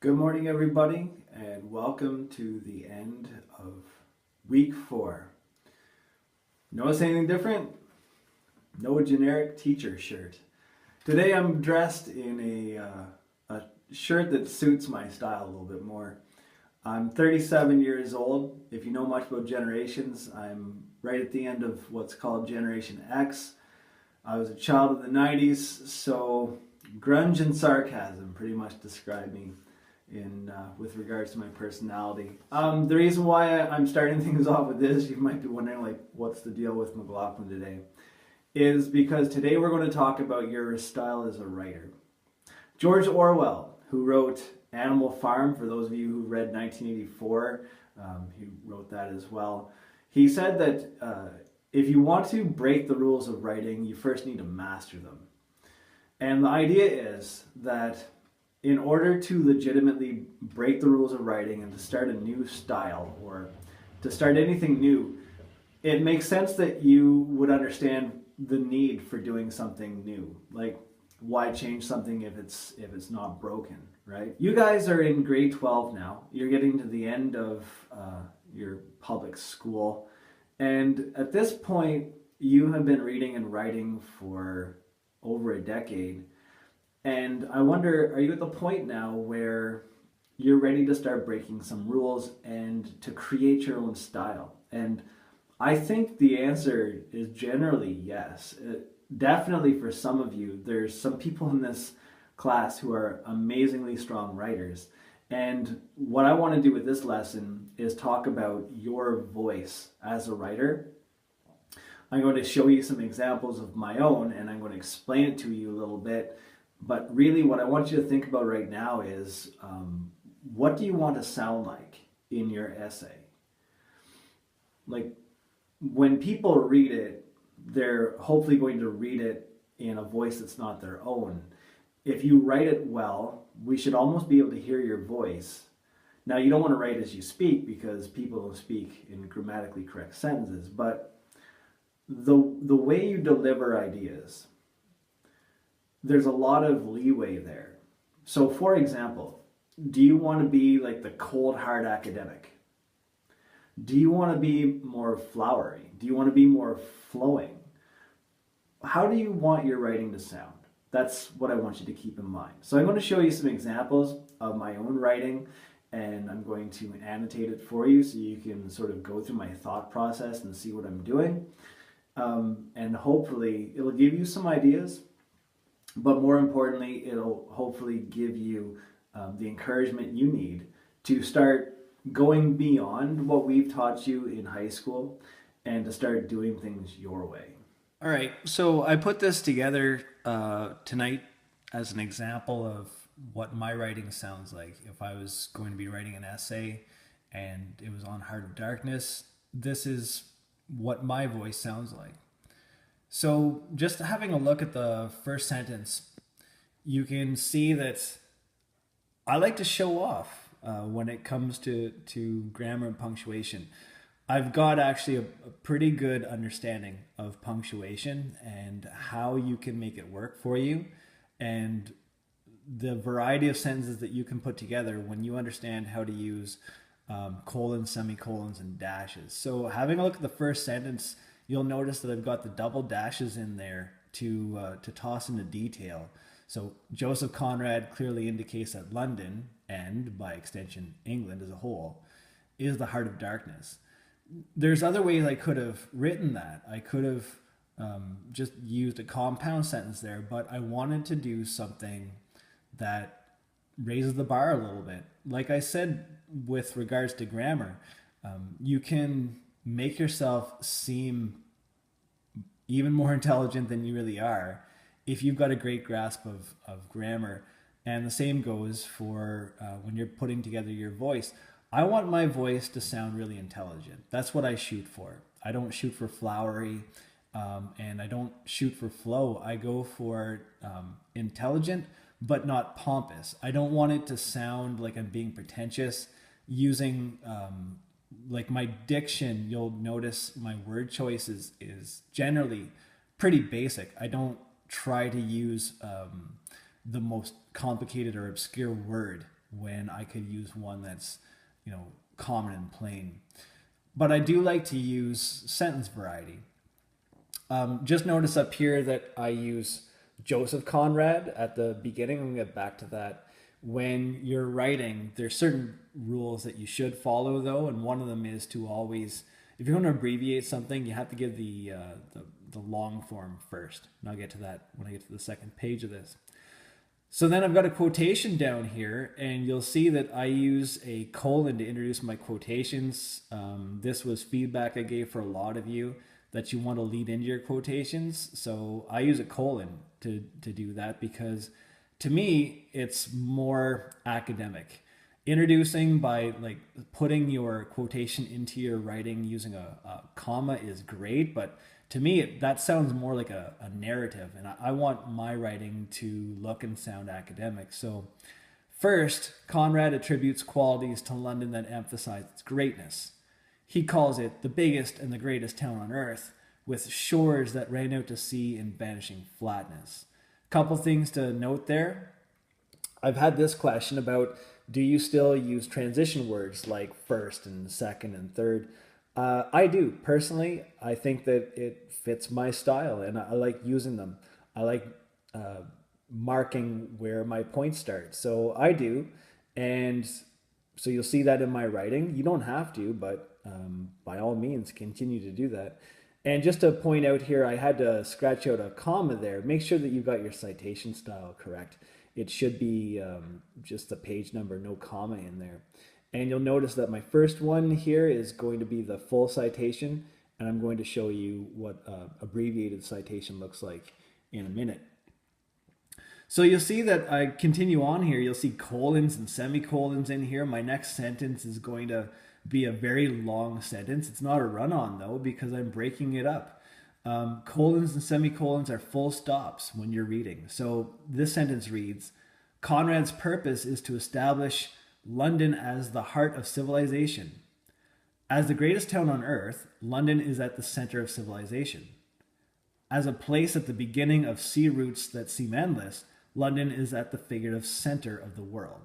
Good morning, everybody, and welcome to the end of week 4. Notice anything different? No generic teacher shirt. Today I'm dressed in a shirt that suits my style a little bit more. I'm 37 years old. If you know much about generations, I'm right at the end of what's called Generation X. I was a child of the 90s, so grunge and sarcasm pretty much describe me with regards to my personality. The reason why I'm starting things off with this, you might be wondering, like, what's the deal with McLaughlin today, is because today we're going to talk about your style as a writer. George Orwell, who wrote Animal Farm, for those of you who read 1984, he wrote that as well. He said that if you want to break the rules of writing, you first need to master them. And the idea is that in order to legitimately break the rules of writing and to start a new style or to start anything new, it makes sense that you would understand the need for doing something new. Like, why change something if it's not broken, right? You guys are in grade 12 now. You're getting to the end of your public school. And at this point, you have been reading and writing for over a decade. And I wonder, are you at the point now where you're ready to start breaking some rules and to create your own style? And I think the answer is generally yes. Definitely for some of you, there's some people in this class who are amazingly strong writers. And what I want to do with this lesson is talk about your voice as a writer. I'm going to show you some examples of my own, and I'm going to explain it to you a little bit. But really what I want you to think about right now is what do you want to sound like in your essay? Like, when people read it, they're hopefully going to read it in a voice that's not their own. If you write it well, we should almost be able to hear your voice. Now, you don't want to write as you speak because people don't speak in grammatically correct sentences, but the way you deliver ideas, there's a lot of leeway there. So for example, do you want to be like the cold hard academic? Do you want to be more flowery? Do you want to be more flowing? How do you want your writing to sound? That's what I want you to keep in mind. So I'm going to show you some examples of my own writing, and I'm going to annotate it for you so you can sort of go through my thought process and see what I'm doing. And hopefully it'll give you some ideas. But more importantly, it'll hopefully give you the encouragement you need to start going beyond what we've taught you in high school and to start doing things your way. All right, so I put this together tonight as an example of what my writing sounds like. If I was going to be writing an essay and it was on Heart of Darkness, this is what my voice sounds like. So just having a look at the first sentence, you can see that I like to show off when it comes to grammar and punctuation. I've got actually a pretty good understanding of punctuation and how you can make it work for you, and the variety of sentences that you can put together when you understand how to use colons, semicolons, and dashes. So having a look at the first sentence, you'll notice that I've got the double dashes in there to toss into detail. So Joseph Conrad clearly indicates that London, and by extension England as a whole, is the heart of darkness. There's other ways I could have written that. I could have just used a compound sentence there, but I wanted to do something that raises the bar a little bit. Like I said with regards to grammar, you can make yourself seem even more intelligent than you really are if you've got a great grasp of grammar. And the same goes for when you're putting together your voice. I want my voice to sound really intelligent. That's what I shoot for. I don't shoot for flowery, and I don't shoot for flow. I go for intelligent, but not pompous. I don't want it to sound like I'm being pretentious. Using like my diction, you'll notice my word choice is generally pretty basic. I don't try to use the most complicated or obscure word when I could use one that's, common and plain. But I do like to use sentence variety. Just notice up here that I use Joseph Conrad at the beginning. I'm going to get back to that. When you're writing, there's certain rules that you should follow, though, and one of them is to always, if you're going to abbreviate something, you have to give the long form first. And I'll get to that when I get to the second page of this. So then I've got a quotation down here, and you'll see that I use a colon to introduce my quotations. This was feedback I gave for a lot of you, that you want to lead into your quotations. So I use a colon to do that, because to me, it's more academic. Introducing by like putting your quotation into your writing using a comma is great, but to me, that sounds more like a narrative, and I want my writing to look and sound academic. So first, Conrad attributes qualities to London that emphasize its greatness. He calls it the biggest and the greatest town on earth, with shores that ran out to sea in vanishing flatness. Couple things to note there. I've had this question about, do you still use transition words like first and second and third? I do. Personally, I think that it fits my style, and I like using them. I like marking where my points start. So I do. And so you'll see that in my writing. You don't have to, but by all means, continue to do that. And just to point out here, I had to scratch out a comma there. Make sure that you've got your citation style correct. It should be just the page number, no comma in there. And you'll notice that my first one here is going to be the full citation, and I'm going to show you what abbreviated citation looks like in a minute. So you'll see that I continue on here. You'll see colons and semicolons in here. My next sentence is going to be a very long sentence. It's not a run-on though, because I'm breaking it up. Colons and semicolons are full stops when you're reading. So this sentence reads, Conrad's purpose is to establish London as the heart of civilization. As the greatest town on earth, London is at the center of civilization. As a place at the beginning of sea routes that seem endless, London is at the figurative center of the world.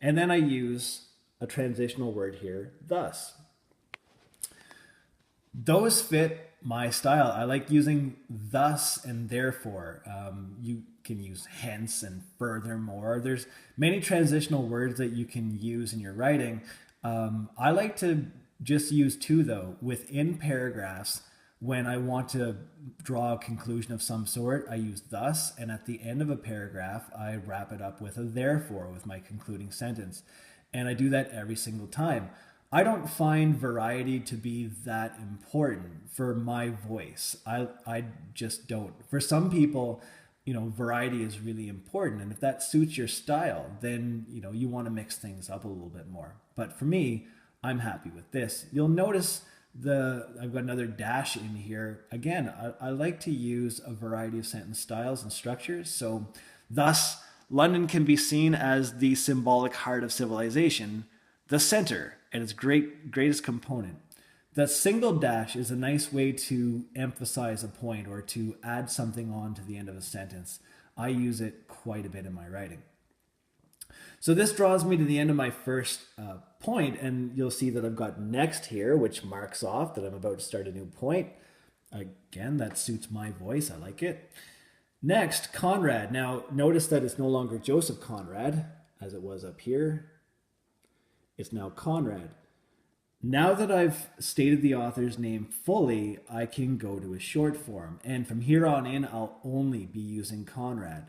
And then I use a transitional word here, thus. Those fit my style. I like using thus and therefore. You can use hence and furthermore. There's many transitional words that you can use in your writing. I like to just use two though. Within paragraphs, when I want to draw a conclusion of some sort, I use thus, and at the end of a paragraph, I wrap it up with a therefore with my concluding sentence. And I do that every single time. I don't find variety to be that important for my voice. I just don't. For some people, variety is really important. And if that suits your style, then, you want to mix things up a little bit more. But for me, I'm happy with this. You'll notice I've got another dash in here. Again, I like to use a variety of sentence styles and structures. So thus, London can be seen as the symbolic heart of civilization, the center, and its greatest component. The single dash is a nice way to emphasize a point or to add something on to the end of a sentence. I use it quite a bit in my writing. So this draws me to the end of my first point, and you'll see that I've got next here, which marks off that I'm about to start a new point. Again, that suits my voice. I like it. Next, Conrad. Now, notice that it's no longer Joseph Conrad, as it was up here. It's now Conrad. Now that I've stated the author's name fully, I can go to a short form. And from here on in, I'll only be using Conrad.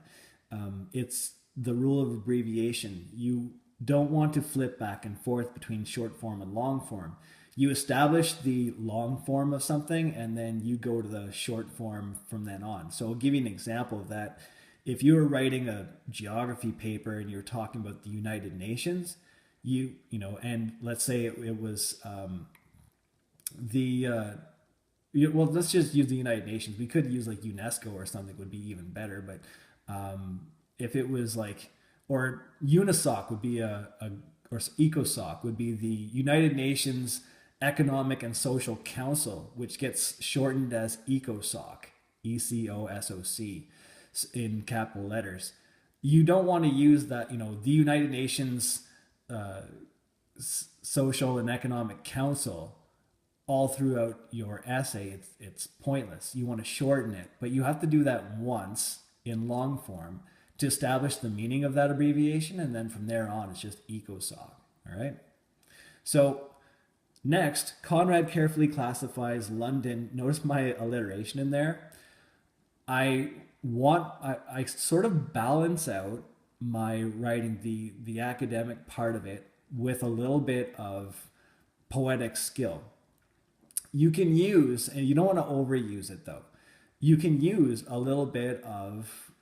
It's the rule of abbreviation. You don't want to flip back and forth between short form and long form. You establish the long form of something, and then you go to the short form from then on. So I'll give you an example of that. If you were writing a geography paper and you're talking about the United Nations, and let's say it was well, let's just use the United Nations. We could use like UNESCO or something, would be even better. But if it was like, or UNISOC would be or ECOSOC would be the United Nations Economic and Social Council, which gets shortened as ECOSOC, ECOSOC in capital letters. you don't want to use that, the United Nations Social and Economic Council all throughout your essay. It's pointless. You want to shorten it, but you have to do that once in long form to establish the meaning of that abbreviation, and then from there on, it's just ECOSOC. All right. So next, Conrad carefully classifies London. Notice my alliteration in there. I sort of balance out my writing, the academic part of it, with a little bit of poetic skill. You can use, and you don't want to overuse it though, you can use a little bit of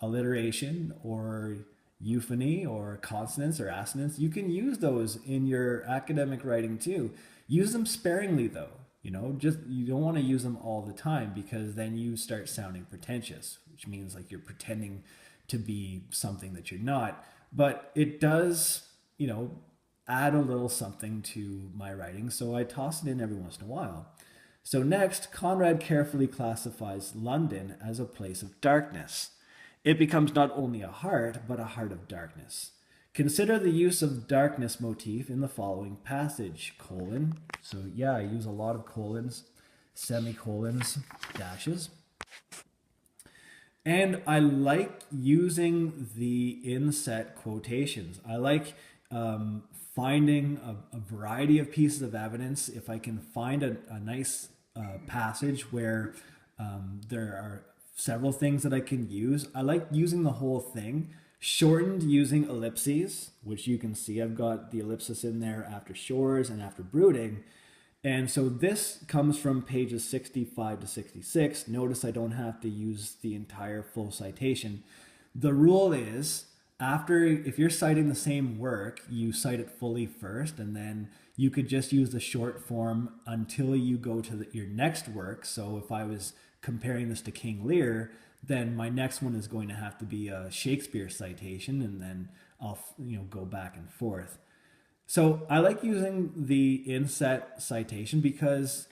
alliteration or euphony or consonants or assonance. You can use those in your academic writing too. Use them sparingly though. Just you don't want to use them all the time, because then you start sounding pretentious, which means like you're pretending to be something that you're not. But it does, add a little something to my writing, so I toss it in every once in a while. So next, Conrad carefully classifies London as a place of darkness. It becomes not only a heart, but a heart of darkness. Consider the use of darkness motif in the following passage, : so yeah, I use a lot of colons, semicolons, dashes. And I like using the inset quotations. I like finding a variety of pieces of evidence. If I can find a nice passage where there are several things that I can use, I like using the whole thing. Shortened using ellipses, which you can see I've got the ellipsis in there after shores and after brooding. And so this comes from pages 65 to 66. Notice I don't have to use the entire full citation. The rule is, if you're citing the same work, you cite it fully first, and then you could just use the short form until you go to your next work. So if I was comparing this to King Lear, then my next one is going to have to be a Shakespeare citation, and then I'll go back and forth. So I like using the inset citation because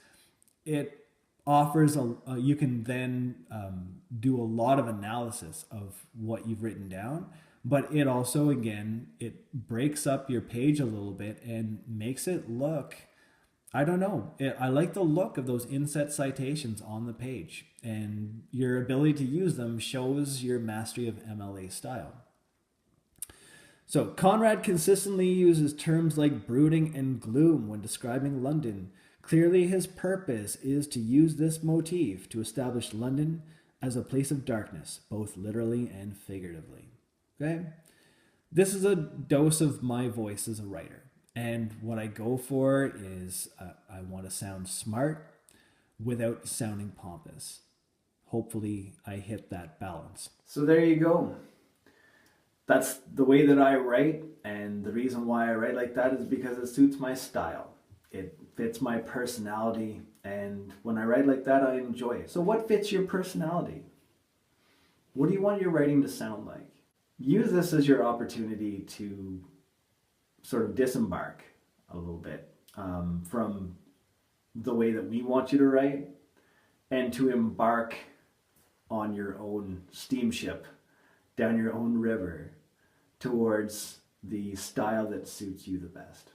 it offers you can then do a lot of analysis of what you've written down, but it also, again, it breaks up your page a little bit and makes it look, I don't know. I like the look of those inset citations on the page, and your ability to use them shows your mastery of MLA style. So Conrad consistently uses terms like brooding and gloom when describing London. Clearly his purpose is to use this motif to establish London as a place of darkness, both literally and figuratively. Okay? This is a dose of my voice as a writer. And what I go for is I want to sound smart without sounding pompous. Hopefully I hit that balance. So there you go. That's the way that I write, and the reason why I write like that is because it suits my style. It fits my personality, and when I write like that, I enjoy it. So what fits your personality? What do you want your writing to sound like? Use this as your opportunity to sort of disembark a little bit from the way that we want you to write, and to embark on your own steamship down your own river towards the style that suits you the best.